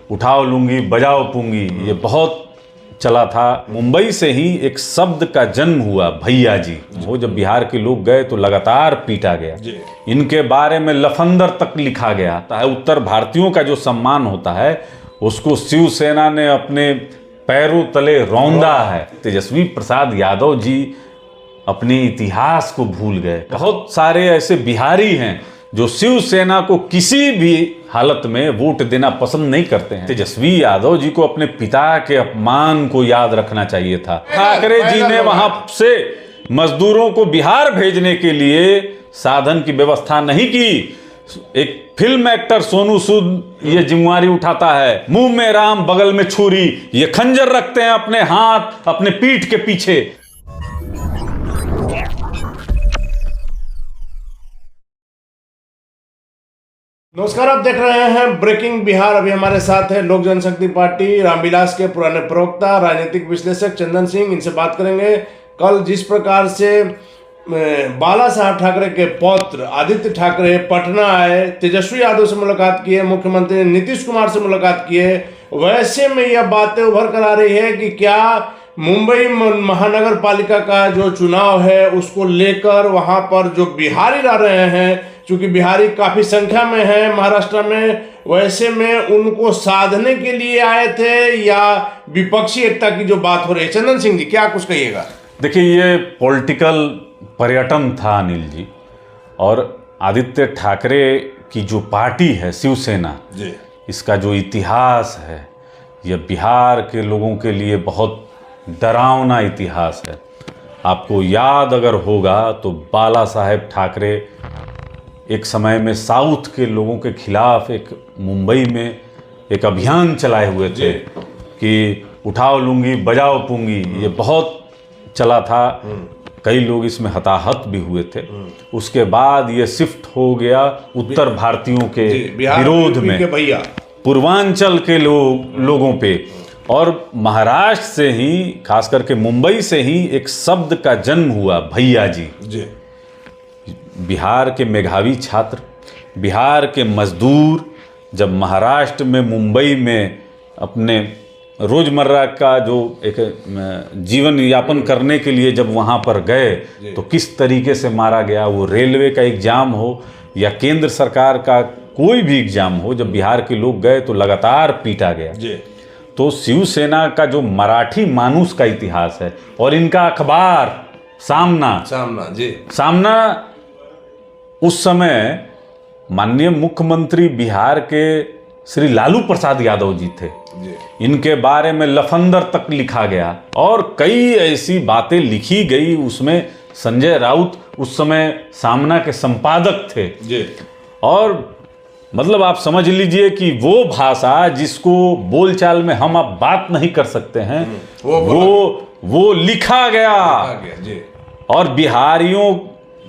उठाओ लूंगी बजाओ पूंगी, ये बहुत चला था। मुंबई से ही एक शब्द का जन्म हुआ, भैया जी। वो जब बिहार के लोग गए तो लगातार पीटा गया, इनके बारे में लफंदर तक लिखा गया है। उत्तर भारतीयों का जो सम्मान होता है उसको शिवसेना ने अपने पैरों तले रौंदा है। तेजस्वी प्रसाद यादव जी अपने इतिहास को भूल गए। बहुत सारे ऐसे बिहारी हैं जो शिवसेना को किसी भी हालत में वोट देना पसंद नहीं करते हैं। तेजस्वी यादव जी को अपने पिता के अपमान को याद रखना चाहिए था। ठाकरे जी ने वहां से मजदूरों को बिहार भेजने के लिए साधन की व्यवस्था नहीं की। एक फिल्म एक्टर सोनू सूद ये जिम्मेवारी उठाता है। मुंह में राम बगल में छुरी, ये खंजर रखते हैं अपने हाथ अपने पीठ के पीछे। नमस्कार, आप देख रहे हैं ब्रेकिंग बिहार। अभी हमारे साथ है लोक जनशक्ति पार्टी रामविलास के पुराने प्रवक्ता राजनीतिक विश्लेषक चंदन सिंह। इनसे बात करेंगे कल जिस प्रकार से बाला साहब ठाकरे के पौत्र आदित्य ठाकरे पटना आए, तेजस्वी यादव से मुलाकात की है, मुख्यमंत्री नीतीश कुमार से मुलाकात की है, वैसे में यह बातें उभर कर आ रही है कि क्या मुंबई महानगर पालिका का जो चुनाव है उसको लेकर वहां पर जो बिहारी रह रहे हैं, चूंकि बिहारी काफी संख्या में है महाराष्ट्र में, वैसे में उनको साधने के लिए आए थे या विपक्षी एकता की जो बात हो रही है। चंदन सिंह जी, क्या कुछ कहिएगा? देखिए, ये पॉलिटिकल पर्यटन था अनिल जी, और आदित्य ठाकरे की जो पार्टी है शिवसेना जी, इसका जो इतिहास है यह बिहार के लोगों के लिए बहुत डरावना इतिहास है। आपको याद अगर होगा तो बाला साहेब ठाकरे एक समय में साउथ के लोगों के खिलाफ एक मुंबई में एक अभियान चलाए हुए थे कि उठाओ लूंगी बजाओ पूंगी, ये बहुत चला था। कई लोग इसमें हताहत भी हुए थे। उसके बाद ये शिफ्ट हो गया उत्तर भारतीयों के विरोध में, पूर्वांचल के लोगों पे, और महाराष्ट्र से ही खास करके मुंबई से ही एक शब्द का जन्म हुआ, भैया जी। बिहार के मेधावी छात्र, बिहार के मजदूर जब महाराष्ट्र में मुंबई में अपने रोजमर्रा का जो एक जीवन यापन करने के लिए जब वहाँ पर गए तो किस तरीके से मारा गया। वो रेलवे का एग्जाम हो या केंद्र सरकार का कोई भी एग्जाम हो, जब बिहार के लोग गए तो लगातार पीटा गया। तो शिवसेना का जो मराठी मानुस का इतिहास है और इनका अखबार सामना उस समय माननीय मुख्यमंत्री बिहार के श्री लालू प्रसाद यादव जी थे। इनके बारे में लफंदर तक लिखा गया और कई ऐसी बातें लिखी गई। उसमें संजय राउत उस समय सामना के संपादक थे। और मतलब आप समझ लीजिए कि वो भाषा जिसको बोलचाल में हम अब बात नहीं कर सकते हैं, वो लिखा गया। और बिहारियों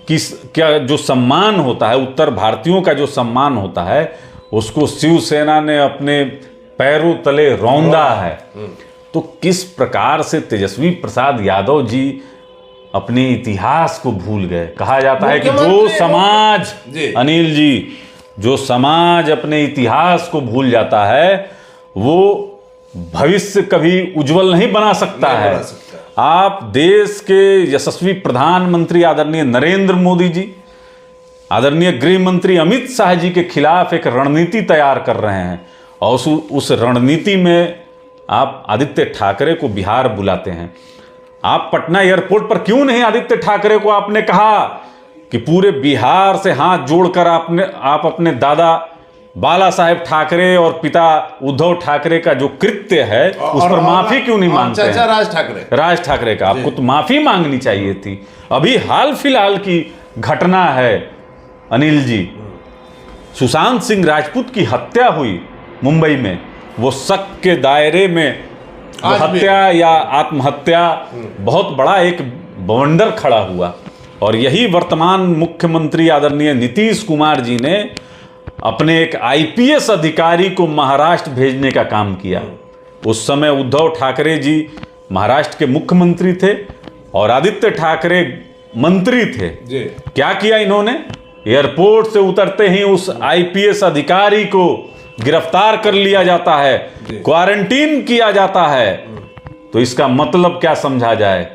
की क्या जो सम्मान होता है, उत्तर भारतीयों का जो सम्मान होता है, उसको शिवसेना ने अपने पैरों तले रौंदा है। तो किस प्रकार से तेजस्वी प्रसाद यादव जी अपने इतिहास को भूल गए। कहा जाता है कि जो समाज, अनिल जी, जो समाज अपने इतिहास को भूल जाता है वो भविष्य कभी उज्जवल नहीं बना सकता है। आप देश के यशस्वी प्रधानमंत्री आदरणीय नरेंद्र मोदी जी, आदरणीय गृह मंत्री अमित शाह जी के खिलाफ एक रणनीति तैयार कर रहे हैं और उस रणनीति में आप आदित्य ठाकरे को बिहार बुलाते हैं। आप पटना एयरपोर्ट पर क्यों नहीं आदित्य ठाकरे को आपने कहा कि पूरे बिहार से हाथ जोड़कर आप अपने दादा बाला साहेब ठाकरे और पिता उद्धव ठाकरे का जो कृत्य है उस पर माफी क्यों नहीं मांगते हैं? राज ठाकरे का आपको तो माफी मांगनी चाहिए थी। अभी हाल फिलहाल की घटना है अनिल जी, सुशांत सिंह राजपूत की हत्या हुई मुंबई में। वो शक के दायरे में हत्या या आत्महत्या बहुत बड़ा एक बवंडर खड़ा हुआ। और यही वर्तमान मुख्यमंत्री आदरणीय नीतीश कुमार जी ने अपने एक आईपीएस अधिकारी को महाराष्ट्र भेजने का काम किया। उस समय उद्धव ठाकरे जी महाराष्ट्र के मुख्यमंत्री थे और आदित्य ठाकरे मंत्री थे। क्या किया इन्होंने? एयरपोर्ट से उतरते ही उस आईपीएस अधिकारी को गिरफ्तार कर लिया जाता है, क्वारंटीन किया जाता है, तो इसका मतलब क्या समझा जाए?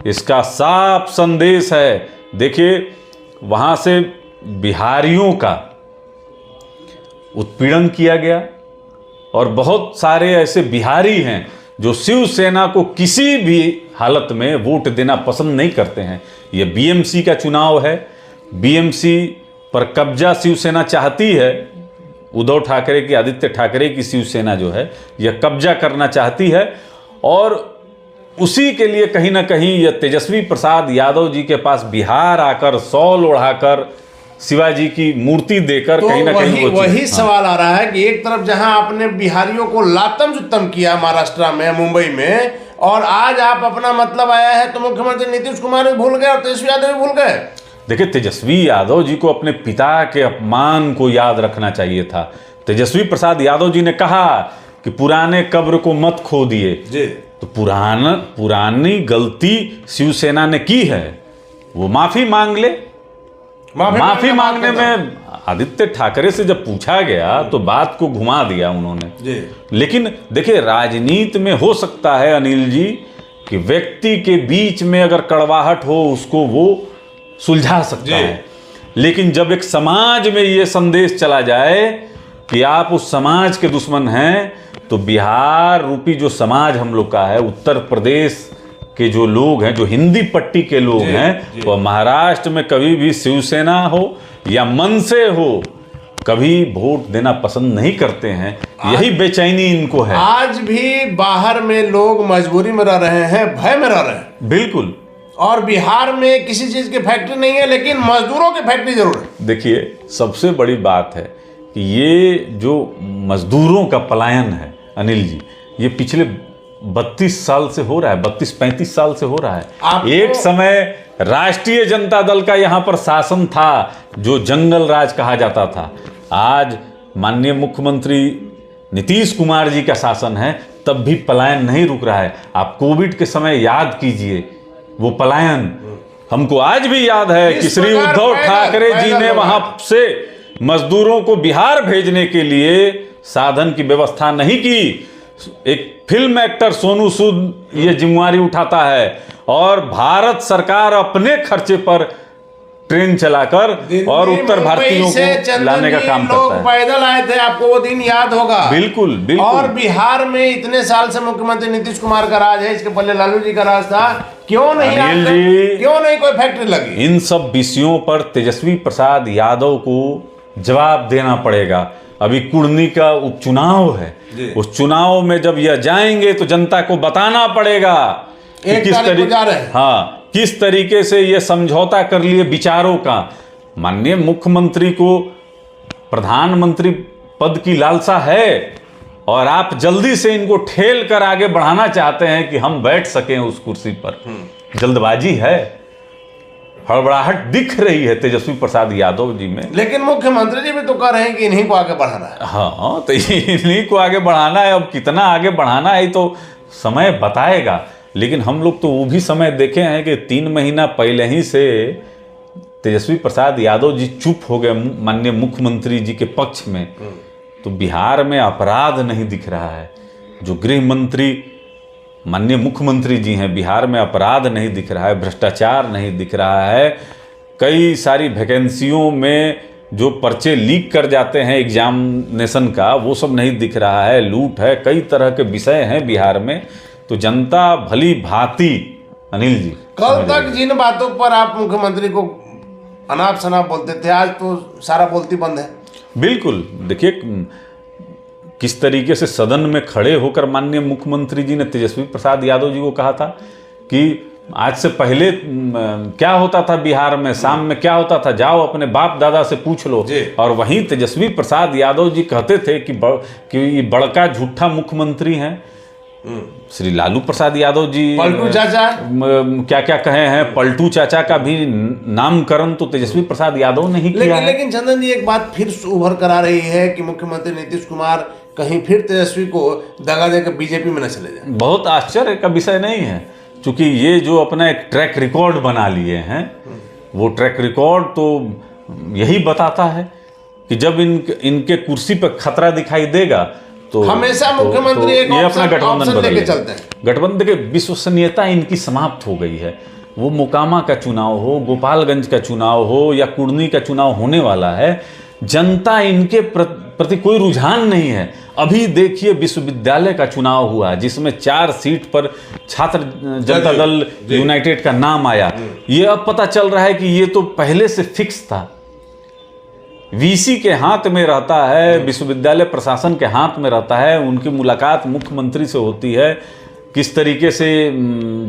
इसका साफ संदेश है। देखिए, वहां से बिहारियों का उत्पीड़न किया गया और बहुत सारे ऐसे बिहारी हैं जो शिवसेना को किसी भी हालत में वोट देना पसंद नहीं करते हैं। यह बीएमसी का चुनाव है, बीएमसी पर कब्जा शिवसेना चाहती है। उद्धव ठाकरे की, आदित्य ठाकरे की शिवसेना जो है यह कब्जा करना चाहती है और उसी के लिए कहीं ना कहीं यह तेजस्वी प्रसाद यादव जी के पास बिहार आकर शॉल ओढ़ाकर शिवाजी की मूर्ति देकर तो कहीं ना कहीं वही सवाल आ रहा है कि एक तरफ जहां आपने बिहारियों को लातम जुत्तम किया महाराष्ट्र में, मुंबई में, और आज आप अपना मतलब आया है तो मुख्यमंत्री नीतीश कुमार भी भूल गए और तेजस्वी यादव भी भूल गए। देखिए, तेजस्वी यादव जी को अपने पिता के अपमान को याद रखना चाहिए था। तेजस्वी प्रसाद यादव जी ने कहा कि पुराने कब्र को मत खोदिए जी, तो पुरानी गलती शिवसेना ने की है, वो माफी मांग ले। माफी मांगने में आदित्य ठाकरे से जब पूछा गया तो बात को घुमा दिया उन्होंने जी। लेकिन देखिए, राजनीति में हो सकता है अनिल जी कि व्यक्ति के बीच में अगर कड़वाहट हो उसको वो सुलझा सकता है, लेकिन जब एक समाज में ये संदेश चला जाए कि आप उस समाज के दुश्मन हैं, तो बिहार रूपी जो समाज हम लोग का है, उत्तर प्रदेश के जो लोग हैं, जो हिंदी पट्टी के लोग हैं, वो महाराष्ट्र में कभी भी शिवसेना हो या मन से हो कभी वोट देना पसंद नहीं करते हैं। यही बेचैनी इनको है। आज भी बाहर में लोग मजबूरी में रह रहे हैं, भय में रह रहे हैं। बिल्कुल। और बिहार में किसी चीज की फैक्ट्री नहीं है, लेकिन मजदूरों की फैक्ट्री जरूर है। देखिए, सबसे बड़ी बात है कि ये जो मजदूरों का पलायन है अनिल जी, ये पिछले 32 साल से हो रहा है, 32-35 साल से हो रहा है। एक समय राष्ट्रीय जनता दल का यहां पर शासन था जो जंगल राज कहा जाता था। आज माननीय मुख्यमंत्री नीतीश कुमार जी का शासन है, तब भी पलायन नहीं रुक रहा है। आप कोविड के समय याद कीजिए वो पलायन, हमको आज भी याद है कि श्री उद्धव ठाकरे जी ने वहां से मजदूरों को बिहार भेजने के लिए साधन की व्यवस्था नहीं की। एक फिल्म एक्टर सोनू सूद ये जिम्मेवारी उठाता है और भारत सरकार अपने खर्चे पर ट्रेन चलाकर और उत्तर भारतीयों को लाने का काम करता है। पैदल आए थे, आपको वो दिन याद होगा। बिल्कुल बिल्कुल। और बिहार में इतने साल से मुख्यमंत्री नीतीश कुमार का राज है, इसके पहले लालू जी का राज था। क्यों नहीं कोई फैक्ट्री लगी? इन सब विषयों पर तेजस्वी प्रसाद यादव को जवाब देना पड़ेगा। अभी कुर्नी का उपचुनाव है, उस चुनाव में जब यह जाएंगे तो जनता को बताना पड़ेगा कि किस तरीके से यह समझौता कर लिए विचारों का। माननीय मुख्यमंत्री को प्रधानमंत्री पद की लालसा है और आप जल्दी से इनको ठेल कर आगे बढ़ाना चाहते हैं कि हम बैठ सकें उस कुर्सी पर। जल्दबाजी है, हड़बड़ाहट दिख रही है तेजस्वी प्रसाद यादव जी में। लेकिन मुख्यमंत्री जी भी तो कह रहे हैं कि इन्हीं को आगे बढ़ाना है। हाँ, तो इन्हीं को आगे बढ़ाना है। अब कितना आगे बढ़ाना है तो समय बताएगा, लेकिन हम लोग तो वो भी समय देखे हैं कि 3 महीना पहले ही से तेजस्वी प्रसाद यादव जी चुप हो गए माननीय मुख्यमंत्री जी के पक्ष में। तो बिहार में अपराध नहीं दिख रहा है। जो गृह मंत्री माननीय मुख्यमंत्री जी हैं, बिहार में अपराध नहीं दिख रहा है, भ्रष्टाचार नहीं दिख रहा है। कई सारी वैकेंसियों में जो पर्चे लीक कर जाते हैं एग्जामिनेशन का, वो सब नहीं दिख रहा है। लूट है, कई तरह के विषय हैं बिहार में। तो जनता भली भांति अनिल जी, कल तक जिन बातों पर आप मुख्यमंत्री को अनाप शनाप बोलते थे, आज तो सारा बोलती बंद है। बिल्कुल। देखिए किस तरीके से सदन में खड़े होकर माननीय मुख्यमंत्री जी ने तेजस्वी प्रसाद यादव जी को कहा था कि आज से पहले क्या होता था बिहार में, शाम में क्या होता था, जाओ अपने बाप दादा से पूछ लो। और वहीं तेजस्वी प्रसाद यादव जी कहते थे कि बड़का झूठा मुख्यमंत्री हैं श्री लालू प्रसाद यादव जी। पलटू चाचा क्या क्या कहे हैं, पलटू चाचा का भी नामकरण तो तेजस्वी प्रसाद यादव नहीं किया है। लेकिन चंदन जी, एक बात फिर उभर कर आ रही है कि मुख्यमंत्री नीतीश कुमार कहीं फिर तेजस्वी को दगा देकर बीजेपी में न चले जाए। बहुत आश्चर्य का विषय नहीं है, क्योंकि ये जो अपना एक ट्रैक रिकॉर्ड बना लिए हैं, वो ट्रैक रिकॉर्ड तो यही बताता है कि कि जब इनके कुर्सी पर खतरा दिखाई देगा तो हमेशा मुख्यमंत्री एक ये अपना गठबंधन ऑप्शन बदल लेके लेंगे। चलते हैं। गठबंधन के विश्वसनीयता इनकी समाप्त हो गई है। वो मोकामा का चुनाव हो, गोपालगंज का चुनाव हो या कुर्नी का चुनाव होने वाला है, जनता इनके प्रति कोई रुझान नहीं है। अभी देखिए विश्वविद्यालय का चुनाव हुआ जिसमें 4 सीट पर छात्र जनता दल यूनाइटेड का नाम आया। ये अब पता चल रहा है कि ये तो पहले से फिक्स था। वीसी के हाथ में रहता है, विश्वविद्यालय प्रशासन के हाथ में रहता है, उनकी मुलाकात मुख्यमंत्री से होती है। किस तरीके से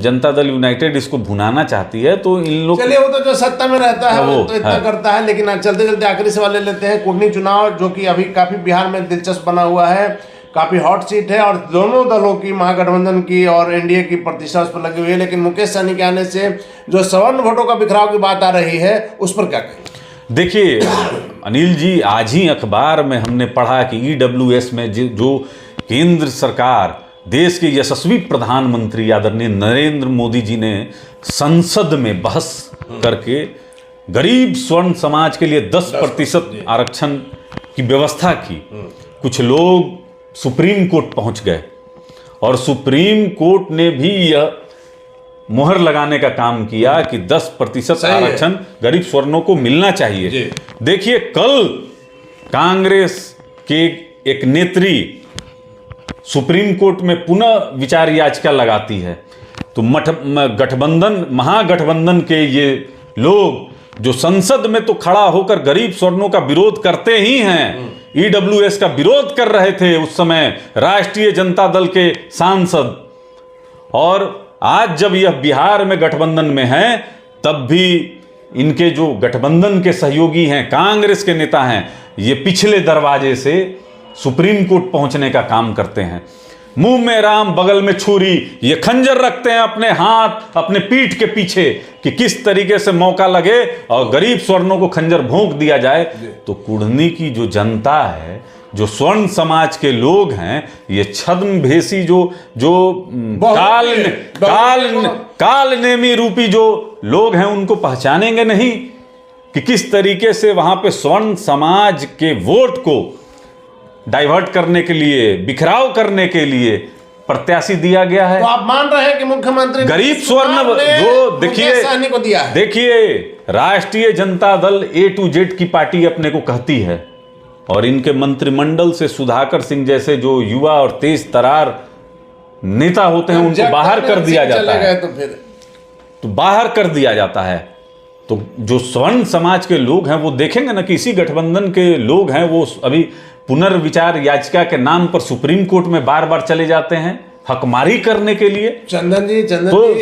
जनता दल यूनाइटेड इसको भुनाना चाहती है, तो इन लोग चलिए वो तो जो सत्ता में रहता है वो तो इतना करता है। लेकिन चलते चलते आखिरी सवाल ले लेते हैं। कुर्नी चुनाव जो कि अभी काफी बिहार में दिलचस्प बना हुआ है, काफी हॉट सीट है और दोनों दलों की, महागठबंधन की और एनडीए की प्रतिष्ठा उस पर लगी हुई है। लेकिन मुकेश सहनी के आने से जो सवर्ण वोटों का बिखराव की बात आ रही है, उस पर क्या कहें? देखिए अनिल जी, आज ही अखबार में हमने पढ़ा कि ईडब्ल्यूएस में जो केंद्र सरकार, देश के यशस्वी प्रधानमंत्री आदरणीय नरेंद्र मोदी जी ने संसद में बहस करके गरीब स्वर्ण समाज के लिए 10% आरक्षण की व्यवस्था की। कुछ लोग सुप्रीम कोर्ट पहुंच गए और सुप्रीम कोर्ट ने भी यह मोहर लगाने का काम किया कि 10% आरक्षण गरीब स्वर्णों को मिलना चाहिए। देखिए कल कांग्रेस के एक नेत्री सुप्रीम कोर्ट में पुनः विचार याचिका लगाती है, तो महागठबंधन के ये लोग जो संसद में तो खड़ा होकर गरीब स्वर्णों का विरोध करते ही हैं, ईडब्ल्यूएस का विरोध कर रहे थे उस समय राष्ट्रीय जनता दल के सांसद, और आज जब यह बिहार में गठबंधन में है तब भी इनके जो गठबंधन के सहयोगी हैं, कांग्रेस के नेता हैं, ये पिछले दरवाजे से सुप्रीम कोर्ट पहुंचने का काम करते हैं। मुंह में राम बगल में छुरी, ये खंजर रखते हैं अपने हाथ, अपने पीठ के पीछे कि किस तरीके से मौका लगे और गरीब स्वर्णों को खंजर भोंक दिया जाए। तो कुर्नी की जो जनता है, जो स्वर्ण समाज के लोग हैं, ये छद्मभेशी जो काल नेमी रूपी जो लोग हैं, उनको पहचानेंगे नहीं कि किस तरीके से वहां पे स्वर्ण समाज के वोट को डाइवर्ट करने के लिए, बिखराव करने के लिए प्रत्याशी दिया गया है। तो आप मान रहे हैं कि मुख्यमंत्री गरीब स्वर्ण जो देखिए राष्ट्रीय Janata Dal A to Z की पार्टी अपने को कहती है, और इनके मंत्रिमंडल से सुधाकर सिंह जैसे जो युवा और तेज तरार नेता होते हैं उनको बाहर कर दिया जाता है। तो बाहर कर दिया जाता है। तो जो स्वर्ण समाज के लोग हैं वो देखेंगे ना कि इसी गठबंधन के लोग हैं, वो अभी पुनर्विचार याचिका के नाम पर सुप्रीम कोर्ट में बार बार चले जाते हैं हकमारी करने के लिए। चंदन जी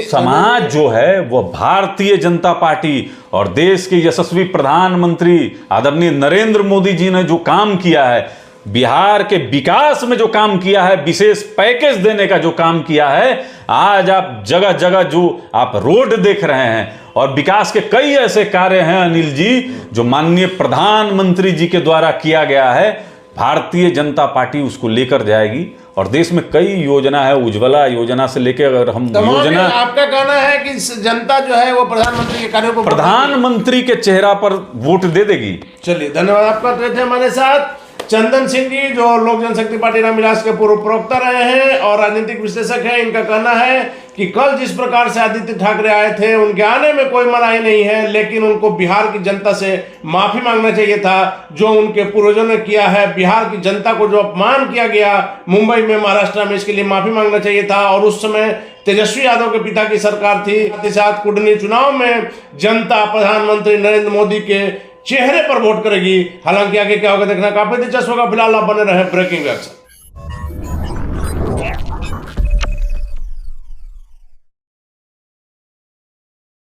समाज जो है वो भारतीय जनता पार्टी और देश के यशस्वी प्रधानमंत्री आदरणीय नरेंद्र मोदी जी ने जो काम किया है, बिहार के विकास में जो काम किया है, विशेष पैकेज देने का जो काम किया है, आज आप जगह जगह जो आप रोड देख रहे हैं और विकास के कई ऐसे कार्य हैं अनिल जी जो माननीय प्रधानमंत्री जी के द्वारा किया गया है। भारतीय जनता पार्टी उसको लेकर जाएगी और देश में कई योजना है, उज्ज्वला योजना से लेकर अगर हम योजना, आपका कहना है कि जनता जो है वो प्रधानमंत्री के कार्यों को, प्रधानमंत्री के चेहरा पर वोट दे देगी। चलिए धन्यवाद आपका। तो थे हमारे साथ चंदन सिंह जी जो लोक जनशक्ति पार्टी रामविलास के पूर्व प्रवक्ता रहे हैं और राजनीतिक विश्लेषक हैं। इनका कहना है कि कल जिस प्रकार से आदित्य ठाकरे आए थे, उनके आने में कोई मनाही नहीं है, लेकिन उनको बिहार की जनता से माफी मांगना चाहिए था जो उनके पूर्वजों ने किया है। बिहार की जनता को जो अपमान किया गया मुंबई में, महाराष्ट्र में, इसके लिए माफी मांगना चाहिए था। और उस समय तेजस्वी यादव के पिता की सरकार थी। साथ ही साथ कुर्नी चुनाव में जनता प्रधानमंत्री नरेंद्र मोदी के चेहरे पर वोट करेगी। हालांकि आगे क्या होगा देखना काफी दिलचस्प होगा। फिलहाल आप बने रहे ब्रेकिंग एक्शन।